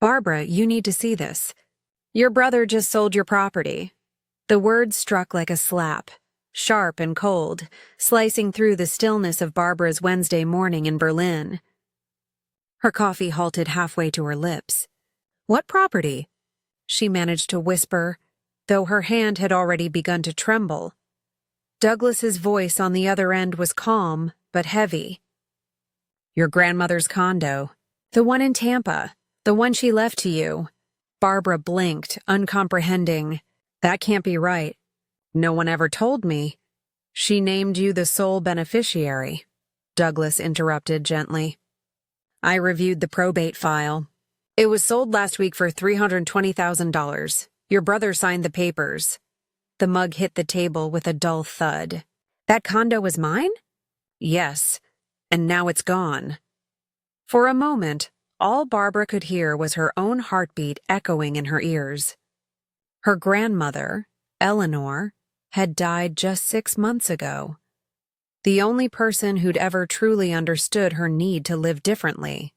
Barbara, you need to see this. Your brother just sold your property. The words struck like a slap, sharp and cold, slicing through the stillness of Barbara's Wednesday morning in Berlin. Her coffee halted halfway to her lips. What property? She managed to whisper, though her hand had already begun to tremble. Douglas's voice on the other end was calm, but heavy. Your grandmother's condo. The one in Tampa. The one she left to you. Barbara blinked, uncomprehending. That can't be right. No one ever told me. She named you the sole beneficiary, Douglas interrupted gently. I reviewed the probate file. It was sold last week for $320,000. Your brother signed the papers. The mug hit the table with a dull thud. That condo was mine? Yes, and now it's gone. For a moment, all Barbara could hear was her own heartbeat echoing in her ears. Her grandmother, Eleanor, had died just 6 months ago. The only person who'd ever truly understood her need to live differently.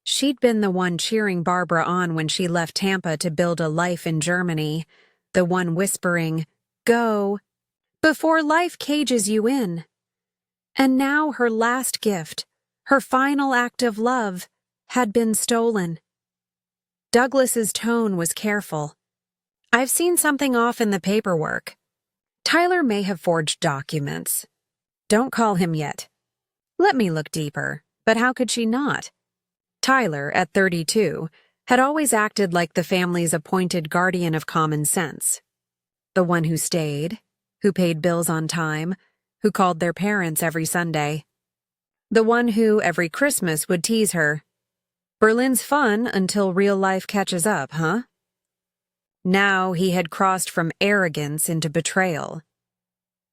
She'd been the one cheering Barbara on when she left Tampa to build a life in Germany, the one whispering, "Go," before life cages you in. And now her last gift, her final act of love, had been stolen. Douglas's tone was careful. I've seen something off in the paperwork. Tyler may have forged documents. Don't call him yet. Let me look deeper, but how could she not? Tyler, at 32, had always acted like the family's appointed guardian of common sense. The one who stayed, who paid bills on time, who called their parents every Sunday. The one who, every Christmas, would tease her. Berlin's fun until real life catches up, huh? Now he had crossed from arrogance into betrayal.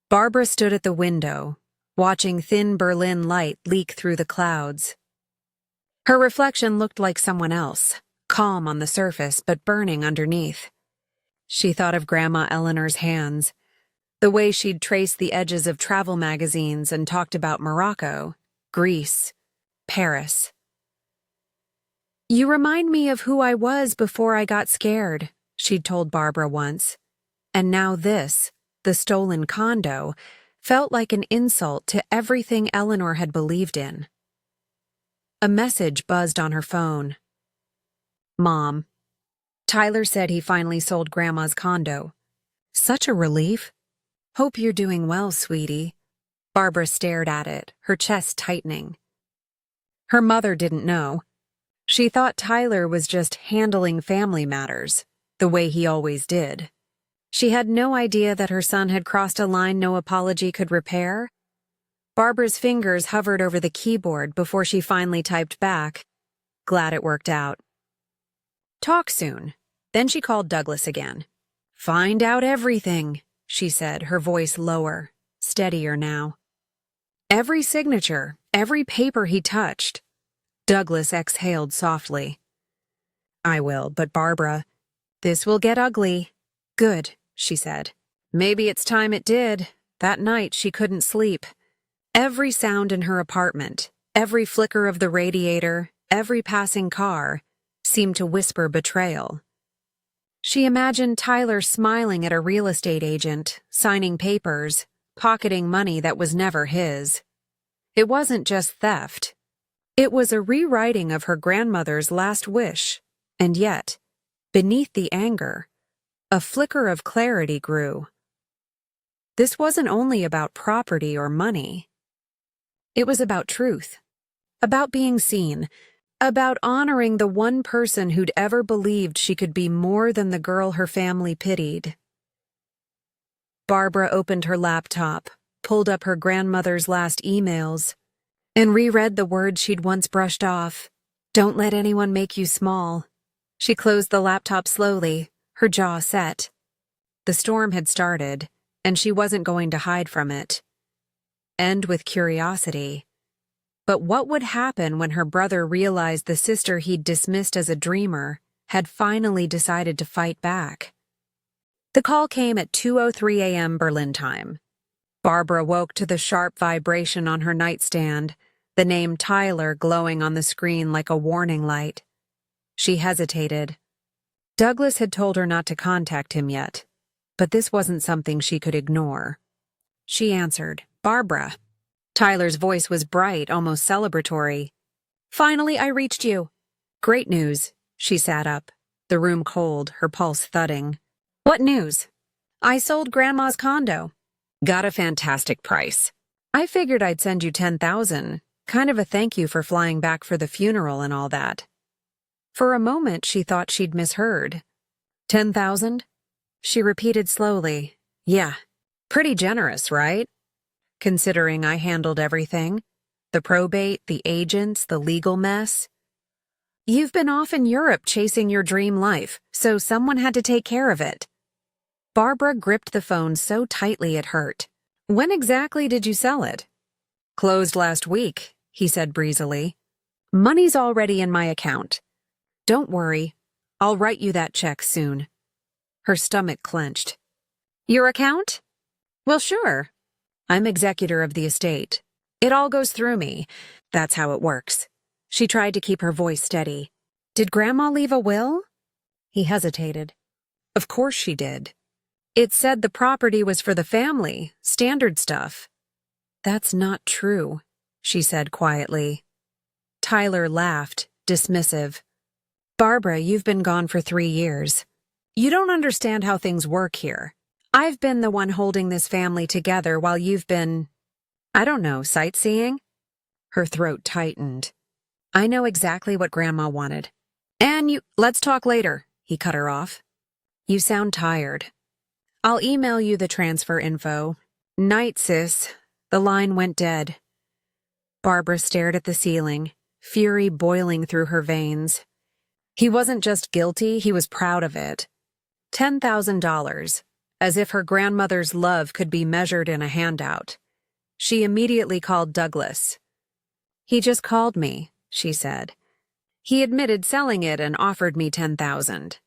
Barbara stood at the window, watching thin Berlin light leak through the clouds. Her reflection looked like someone else, calm on the surface but burning underneath. She thought of Grandma Eleanor's hands, the way she'd traced the edges of travel magazines and talked about Morocco, Greece, Paris. You remind me of who I was before I got scared, she'd told Barbara once. And now this, the stolen condo, felt like an insult to everything Eleanor had believed in. A message buzzed on her phone. Mom. Tyler said he finally sold Grandma's condo. Such a relief. Hope you're doing well, sweetie. Barbara stared at it, her chest tightening. Her mother didn't know. She thought Tyler was just handling family matters, the way he always did. She had no idea that her son had crossed a line no apology could repair. Barbara's fingers hovered over the keyboard before she finally typed back. Glad it worked out. Talk soon. Then she called Douglas again. Find out everything, she said, her voice lower, steadier now. Every signature, every paper he touched. Douglas exhaled softly. I will, but Barbara, this will get ugly. Good, she said. Maybe it's time it did. That night she couldn't sleep. Every sound in her apartment, every flicker of the radiator, every passing car, seemed to whisper betrayal. She imagined Tyler smiling at a real estate agent, signing papers, pocketing money that was never his. It wasn't just theft. It was a rewriting of her grandmother's last wish, and yet, beneath the anger, a flicker of clarity grew. This wasn't only about property or money. It was about truth, about being seen, about honoring the one person who'd ever believed she could be more than the girl her family pitied. Barbara opened her laptop, pulled up her grandmother's last emails, and reread the words she'd once brushed off. Don't let anyone make you small. She closed the laptop slowly, her jaw set. The storm had started, and she wasn't going to hide from it. End with curiosity. But what would happen when her brother realized the sister he'd dismissed as a dreamer had finally decided to fight back? The call came at 2:03 a.m. Berlin time. Barbara woke to the sharp vibration on her nightstand, the name Tyler glowing on the screen like a warning light. She hesitated. Douglas had told her not to contact him yet, but this wasn't something she could ignore. She answered, "Barbara." Tyler's voice was bright, almost celebratory. "Finally, I reached you." "Great news." She sat up, the room cold, her pulse thudding. "What news?" "I sold Grandma's condo. Got a fantastic price. I figured I'd send you 10,000, kind of a thank you for flying back for the funeral and all that." For a moment, she thought she'd misheard. 10,000? She repeated slowly. "Yeah, pretty generous, right? Considering I handled everything. The probate, the agents, the legal mess. You've been off in Europe chasing your dream life, so someone had to take care of it." Barbara gripped the phone so tightly it hurt. "When exactly did you sell it?" "Closed last week," he said breezily. "Money's already in my account. Don't worry, I'll write you that check soon." Her stomach clenched. "Your account?" "Well, sure. I'm executor of the estate. It all goes through me. That's how it works." She tried to keep her voice steady. "Did Grandma leave a will?" He hesitated. "Of course she did. It said the property was for the family, standard stuff." "That's not true," she said quietly. Tyler laughed, dismissive. "Barbara, you've been gone for 3 years. You don't understand how things work here. I've been the one holding this family together while you've been, I don't know, sightseeing?" Her throat tightened. "I know exactly what Grandma wanted. And let's talk later," he cut her off. "You sound tired. I'll email you the transfer info. Night, sis." The line went dead. Barbara stared at the ceiling, fury boiling through her veins. He wasn't just guilty, he was proud of it. $10,000, as if her grandmother's love could be measured in a handout. She immediately called Douglas. "He just called me," she said. "He admitted selling it and offered me 10,000.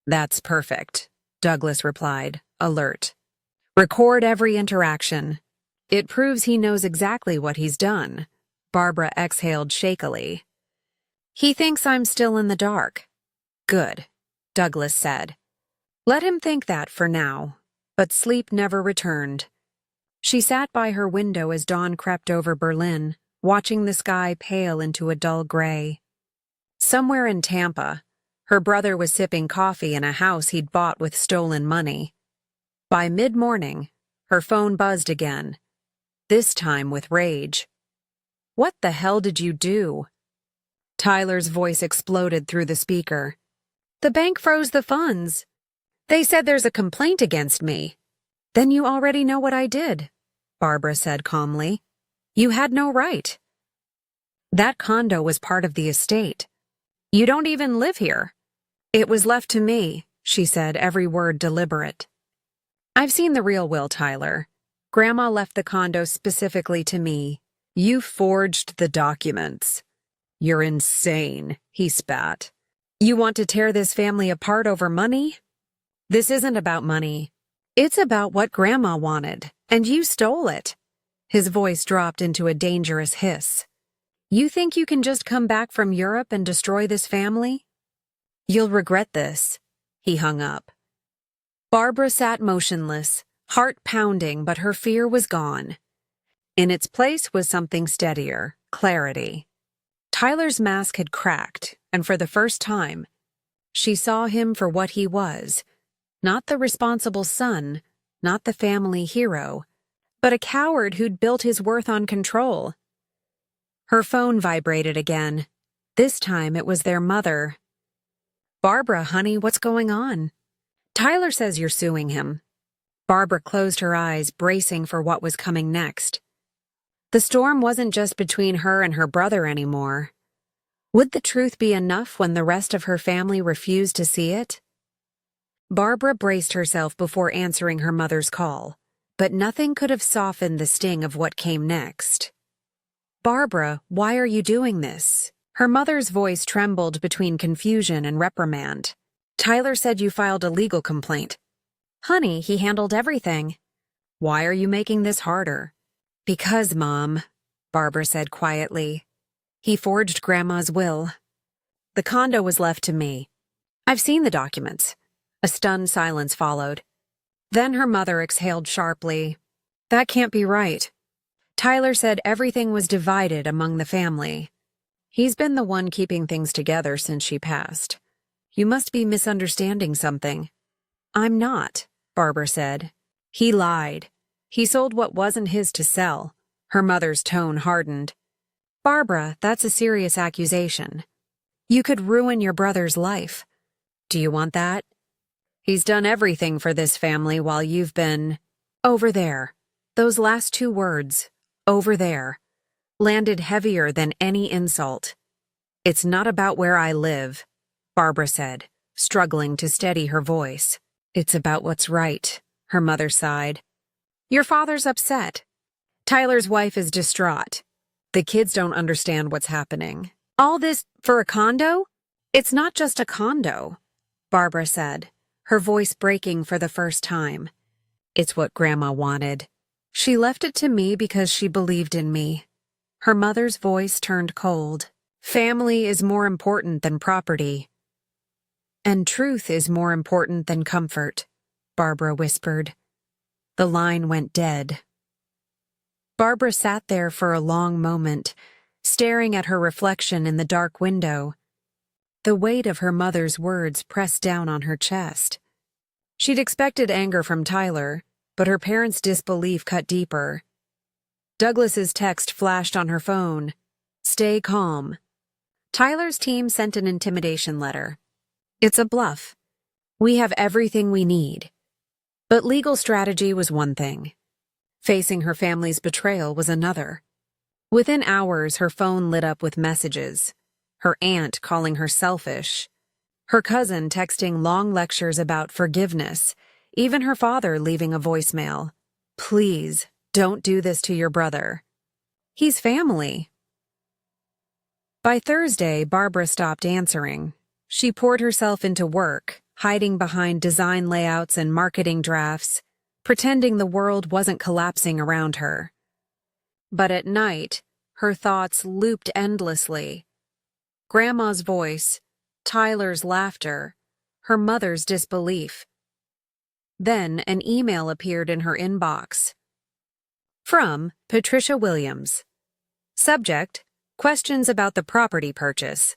"That's perfect," Douglas replied, alert. "Record every interaction. It proves he knows exactly what he's done." Barbara exhaled shakily. "He thinks I'm still in the dark." "Good," Douglas said. "Let him think that for now." But sleep never returned. She sat by her window as dawn crept over Berlin, watching the sky pale into a dull gray. Somewhere in Tampa, her brother was sipping coffee in a house he'd bought with stolen money. By mid-morning, her phone buzzed again, this time with rage. "What the hell did you do?" Tyler's voice exploded through the speaker. "The bank froze the funds. They said there's a complaint against me." "Then you already know what I did," Barbara said calmly. "You had no right. That condo was part of the estate. You don't even live here." "It was left to me," she said, every word deliberate. "I've seen the real will, Tyler. Grandma left the condo specifically to me." "You forged the documents." "You're insane," he spat. "You want to tear this family apart over money?" "This isn't about money. It's about what Grandma wanted, and you stole it." His voice dropped into a dangerous hiss. "You think you can just come back from Europe and destroy this family? You'll regret this." He hung up. Barbara sat motionless, heart pounding, but her fear was gone. In its place was something steadier, clarity. Tyler's mask had cracked, and for the first time, she saw him for what he was. Not the responsible son, not the family hero, but a coward who'd built his worth on control. Her phone vibrated again. This time it was their mother. "Barbara, honey, what's going on?" "Tyler says you're suing him." Barbara closed her eyes, bracing for what was coming next. The storm wasn't just between her and her brother anymore. Would the truth be enough when the rest of her family refused to see it? Barbara braced herself before answering her mother's call, but nothing could have softened the sting of what came next. "Barbara, why are you doing this?" Her mother's voice trembled between confusion and reprimand. "Tyler said you filed a legal complaint." "Honey, he handled everything." "Why are you making this harder?" "Because, Mom," Barbara said quietly, "he forged Grandma's will." The condo was left to me. I've seen the documents. A stunned silence followed. Then her mother exhaled sharply. That can't be right. Tyler said everything was divided among the family. He's been the one keeping things together since she passed. You must be misunderstanding something. I'm not, Barbara said. He lied. He sold what wasn't his to sell. Her mother's tone hardened. Barbara, that's a serious accusation. You could ruin your brother's life. Do you want that? He's done everything for this family while you've been over there. Those last two words, over there, landed heavier than any insult. It's not about where I live, Barbara said, struggling to steady her voice. It's about what's right, her mother sighed. Your father's upset. Tyler's wife is distraught. The kids don't understand what's happening. All this for a condo? It's not just a condo, Barbara said, her voice breaking for the first time. It's what Grandma wanted. She left it to me because she believed in me. Her mother's voice turned cold. Family is more important than property. And truth is more important than comfort, Barbara whispered. The line went dead. Barbara sat there for a long moment, staring at her reflection in the dark window. The weight of her mother's words pressed down on her chest. She'd expected anger from Tyler, but her parents' disbelief cut deeper. Douglas's text flashed on her phone. Stay calm. Tyler's team sent an intimidation letter. It's a bluff. We have everything we need. But legal strategy was one thing. Facing her family's betrayal was another. Within hours, her phone lit up with messages. Her aunt calling her selfish. Her cousin texting long lectures about forgiveness. Even her father leaving a voicemail. Please, don't do this to your brother. He's family. By Thursday, Barbara stopped answering. She poured herself into work, hiding behind design layouts and marketing drafts, pretending the world wasn't collapsing around her. But at night, her thoughts looped endlessly. Grandma's voice, Tyler's laughter, her mother's disbelief. Then an email appeared in her inbox. From Patricia Williams. Subject, questions about the property purchase.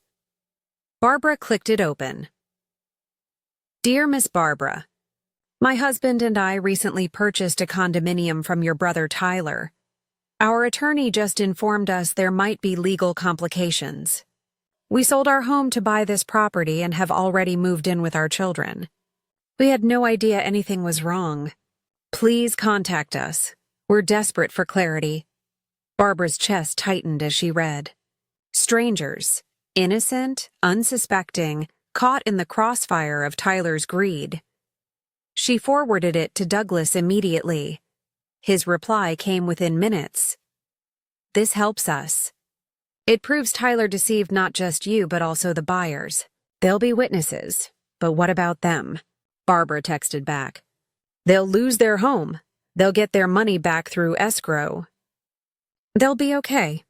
Barbara clicked it open. Dear Miss Barbara, my husband and I recently purchased a condominium from your brother Tyler. Our attorney just informed us there might be legal complications. We sold our home to buy this property and have already moved in with our children. We had no idea anything was wrong. Please contact us. We're desperate for clarity. Barbara's chest tightened as she read. Strangers, innocent, unsuspecting, caught in the crossfire of Tyler's greed. She forwarded it to Douglas immediately. His reply came within minutes. This helps us. It proves Tyler deceived not just you but also the buyers. They'll be witnesses, but what about them? Barbara texted back. They'll lose their home. They'll get their money back through escrow. They'll be okay.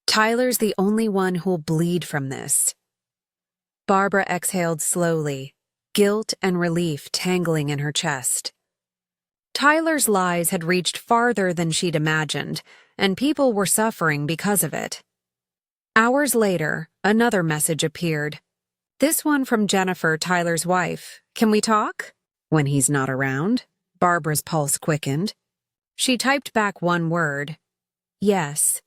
Tyler's the only one who'll bleed from this. Barbara exhaled slowly, guilt and relief tangling in her chest. Tyler's lies had reached farther than she'd imagined, and people were suffering because of it. Hours later, another message appeared. This one from Jennifer, Tyler's wife. Can we talk? When he's not around, Barbara's pulse quickened. She typed back one word. Yes.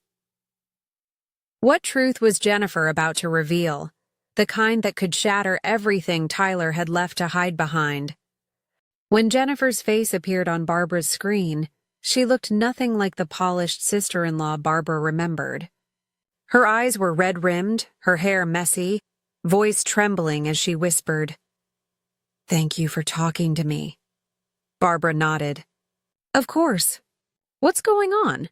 What truth was Jennifer about to reveal? The kind that could shatter everything Tyler had left to hide behind. When Jennifer's face appeared on Barbara's screen, she looked nothing like the polished sister-in-law Barbara remembered. Her eyes were red-rimmed, her hair messy, voice trembling as she whispered, Thank you for talking to me. Barbara nodded. Of course. What's going on?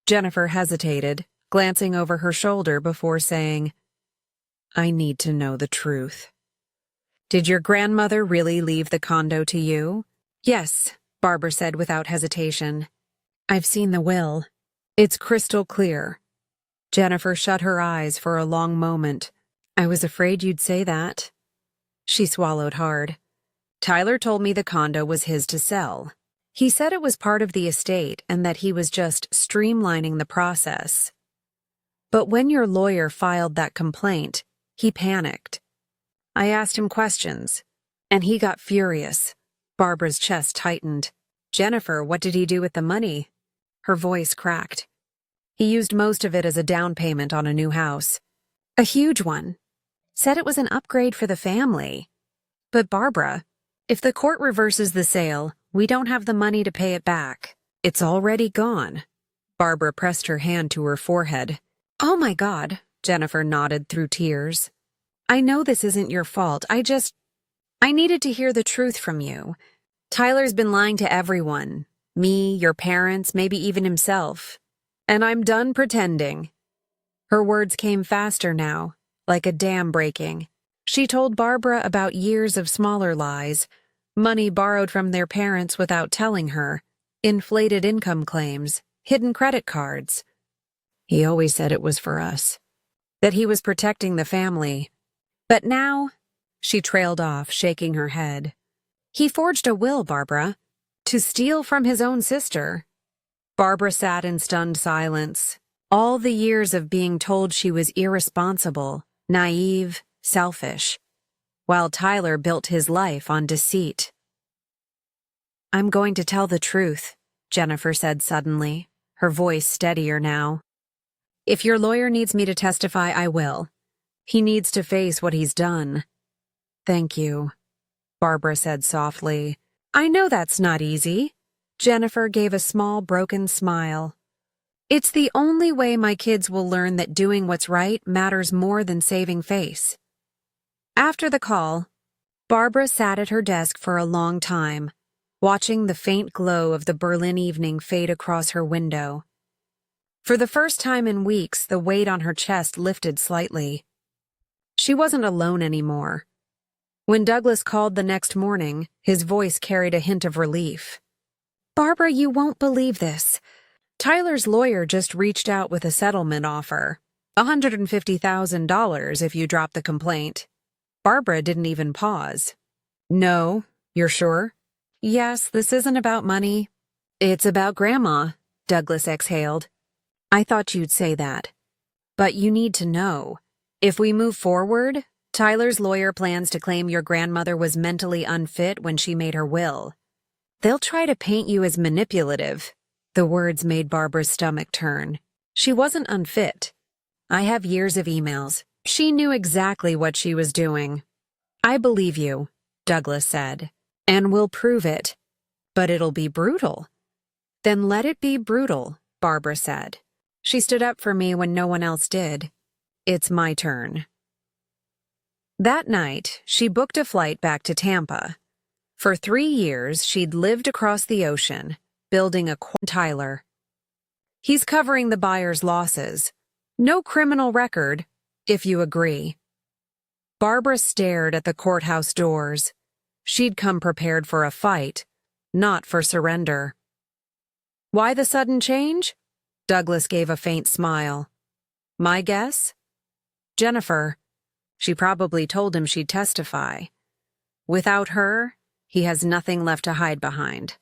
Jennifer hesitated, glancing over her shoulder before saying, I need to know the truth. Did your grandmother really leave the condo to you? Yes, Barbara said without hesitation. I've seen the will. It's crystal clear. Jennifer shut her eyes for a long moment, I was afraid you'd say that. She swallowed hard. Tyler told me the condo was his to sell. He said it was part of the estate and that he was just streamlining the process. But when your lawyer filed that complaint, he panicked. I asked him questions, and he got furious. Barbara's chest tightened. Jennifer, what did he do with the money? Her voice cracked. He used most of it as a down payment on a new house. A huge one. Said it was an upgrade for the family. But Barbara, if the court reverses the sale, we don't have the money to pay it back. It's already gone. Barbara pressed her hand to her forehead. Oh my God, Jennifer nodded through tears. I know this isn't your fault. I needed to hear the truth from you. Tyler's been lying to everyone. Me, your parents, maybe even himself. And I'm done pretending. Her words came faster now, like a dam breaking. She told Barbara about years of smaller lies, money borrowed from their parents without telling her, inflated income claims, hidden credit cards. He always said it was for us, that he was protecting the family. But now, she trailed off, shaking her head. He forged a will, Barbara, to steal from his own sister. Barbara sat in stunned silence. All the years of being told she was irresponsible, naive, selfish, while Tyler built his life on deceit. I'm going to tell the truth, Jennifer said suddenly, her voice steadier now. If your lawyer needs me to testify, I will. He needs to face what he's done. Thank you, Barbara said softly. I know that's not easy. Jennifer gave a small, broken smile. It's the only way my kids will learn that doing what's right matters more than saving face. After the call, Barbara sat at her desk for a long time, watching the faint glow of the Berlin evening fade across her window. For the first time in weeks, the weight on her chest lifted slightly. She wasn't alone anymore. When Douglas called the next morning, his voice carried a hint of relief. Barbara, you won't believe this. Tyler's lawyer just reached out with a settlement offer. $150,000 if you drop the complaint. Barbara didn't even pause. No, you're sure? Yes, this isn't about money. It's about Grandma, Douglas exhaled. I thought you'd say that. But you need to know. If we move forward, Tyler's lawyer plans to claim your grandmother was mentally unfit when she made her will. They'll try to paint you as manipulative. The words made Barbara's stomach turn. She wasn't unfit. I have years of emails. She knew exactly what she was doing. I believe you, Douglas said, and we'll prove it. But it'll be brutal. Then let it be brutal, Barbara said. She stood up for me when no one else did. It's my turn. That night, she booked a flight back to Tampa. For 3 years, she'd lived across the ocean, building a Tyler. He's covering the buyer's losses. No criminal record, if you agree. Barbara stared at the courthouse doors. She'd come prepared for a fight, not for surrender. Why the sudden change? Douglas gave a faint smile. My guess? Jennifer. She probably told him she'd testify. Without her, he has nothing left to hide behind.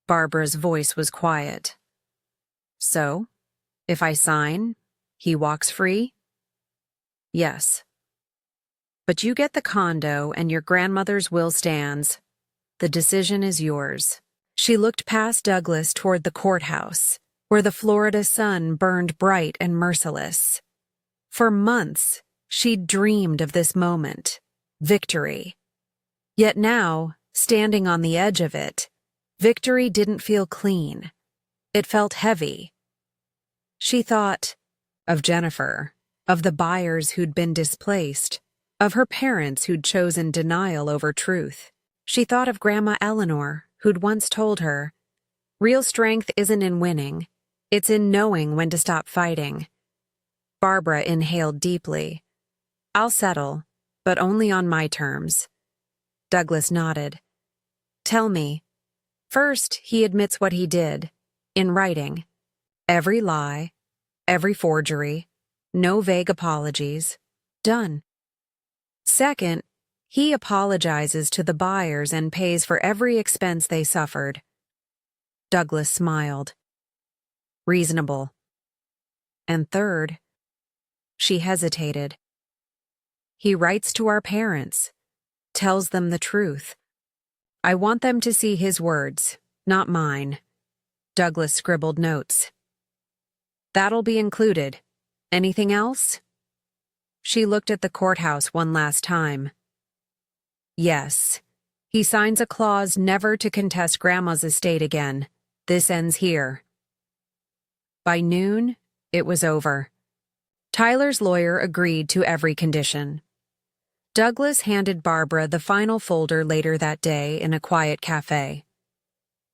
Barbara's voice was quiet. So, if I sign, he walks free? Yes. But you get the condo and your grandmother's will stands. The decision is yours. She looked past Douglas toward the courthouse, where the Florida sun burned bright and merciless. For months, she'd dreamed of this moment, victory. Yet now, standing on the edge of it, victory didn't feel clean. It felt heavy. She thought of Jennifer, of the buyers who'd been displaced, of her parents who'd chosen denial over truth. She thought of Grandma Eleanor, who'd once told her, real strength isn't in winning, it's in knowing when to stop fighting. Barbara inhaled deeply. I'll settle, but only on my terms. Douglas nodded. Tell me. First, he admits what he did, in writing. Every lie, every forgery, no vague apologies. Done. Second, he apologizes to the buyers and pays for every expense they suffered. Douglas smiled. Reasonable. And third, she hesitated. He writes to our parents, tells them the truth. I want them to see his words, not mine. Douglas scribbled notes. That'll be included. Anything else? She looked at the courthouse one last time. Yes. He signs a clause never to contest Grandma's estate again. This ends here. By noon, it was over. Tyler's lawyer agreed to every condition. Douglas handed Barbara the final folder later that day in a quiet cafe.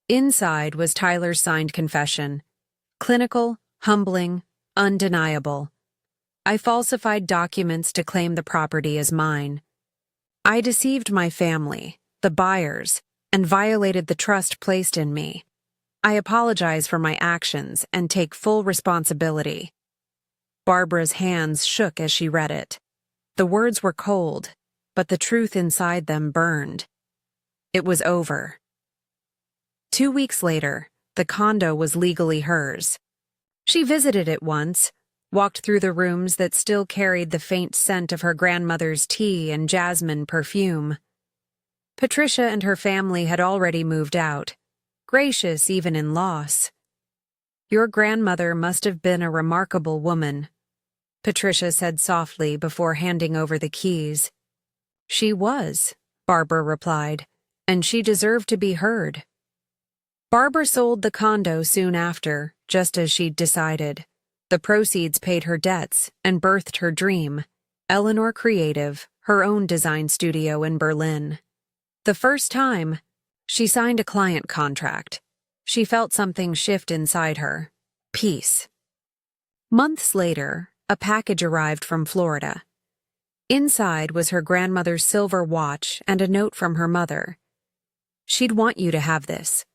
Inside was Tyler's signed confession. Clinical, humbling, undeniable. I falsified documents to claim the property as mine. I deceived my family, the buyers, and violated the trust placed in me. I apologize for my actions and take full responsibility. Barbara's hands shook as she read it. The words were cold, but the truth inside them burned. It was over. 2 weeks later, the condo was legally hers. She visited it once, walked through the rooms that still carried the faint scent of her grandmother's tea and jasmine perfume. Patricia and her family had already moved out, gracious even in loss. Your grandmother must have been a remarkable woman, Patricia said softly before handing over the keys. She was, Barbara replied, and she deserved to be heard. Barbara sold the condo soon after, just as she'd decided. The proceeds paid her debts and birthed her dream, Eleanor Creative, her own design studio in Berlin. The first time, she signed a client contract. She felt something shift inside her. Peace. Months later, a package arrived from Florida. Inside was her grandmother's silver watch and a note from her mother. She'd want you to have this.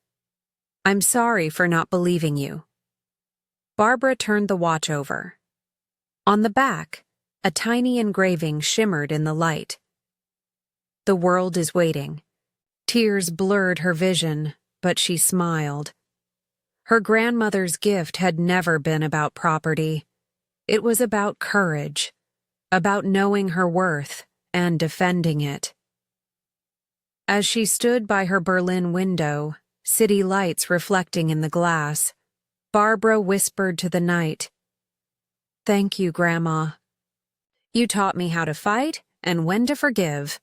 I'm sorry for not believing you. Barbara turned the watch over. On the back, a tiny engraving shimmered in the light. The world is waiting. Tears blurred her vision, but she smiled. Her grandmother's gift had never been about property. It was about courage, about knowing her worth and defending it. As she stood by her Berlin window, city lights reflecting in the glass, Barbara whispered to the night, "Thank you, Grandma. You taught me how to fight and when to forgive."